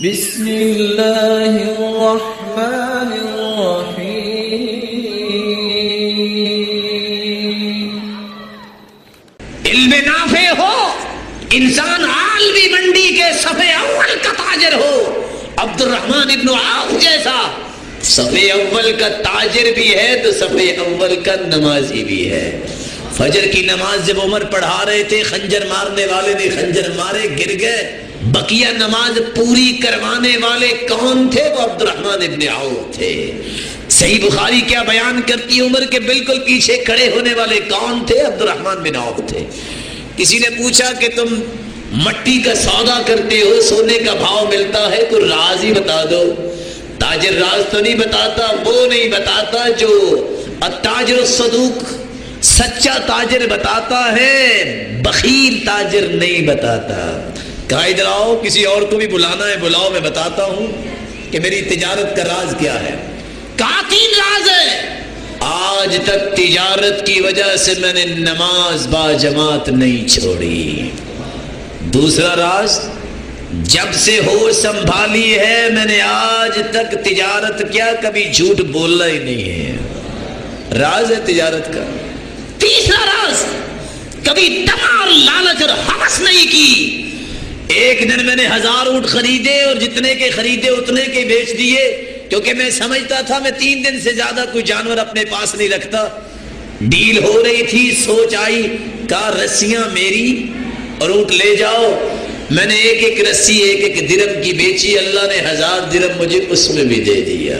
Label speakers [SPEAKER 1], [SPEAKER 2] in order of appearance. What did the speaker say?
[SPEAKER 1] بسم اللہ الرحمن الرحیم۔
[SPEAKER 2] علم نافع ہو، انسان عالمی منڈی کے صفحے اول کا تاجر ہو، عبد الرحمن ابن عوف جیسا صفحے اول کا تاجر بھی ہے تو صفحے اول کا نمازی بھی ہے۔ فجر کی نماز جب عمر پڑھا رہے تھے، خنجر مارنے والے نے خنجر مارے، گر گئے۔ بقیہ نماز پوری کروانے والے کون تھے؟ وہ عبد الرحمن ابن عوف تھے۔ صحیح بخاری کیا بیان کرتی ہے؟ عمر کے بالکل پیچھے کھڑے ہونے والے کون تھے؟ عبد الرحمن بن عوف تھے۔ کسی نے پوچھا کہ تم مٹی کا سودا کرتے ہو، سونے کا بھاؤ ملتا ہے، کوئی راز ہی بتا دو۔ تاجر راز تو نہیں بتاتا، وہ نہیں بتاتا جو التاجر الصدوق سچا تاجر بتاتا ہے، بخیل تاجر نہیں بتاتا۔ کہا ادھر آؤ، کسی اور کو بھی بلانا ہے بلاؤ، میں بتاتا ہوں کہ میری تجارت کا راز کیا ہے۔ کہا 3 راز ہے۔ آج تک تجارت کی وجہ سے میں نے نماز با جماعت نہیں چھوڑی۔ دوسرا راز، جب سے ہوش سنبھالی ہے میں نے آج تک تجارت کیا کبھی جھوٹ بولنا ہی نہیں ہے۔ راز ہے تجارت کا۔ تیسرا راز، کبھی طمع اور لالچ اور ہوس نہیں کی۔ ایک دن میں نے 1000 اونٹ خریدے اور جتنے کے خریدے اتنے کے بیچ دیے، کیونکہ میں سمجھتا تھا میں 3 دن سے زیادہ کوئی جانور اپنے پاس نہیں رکھتا۔ ڈیل ہو رہی تھی، سوچ آئی، کہا رسیاں میری اور اونٹ لے جاؤ۔ میں نے ایک ایک رسی 1 درہم کی بیچی، اللہ نے 1000 درہم مجھے اس میں بھی دے دیا۔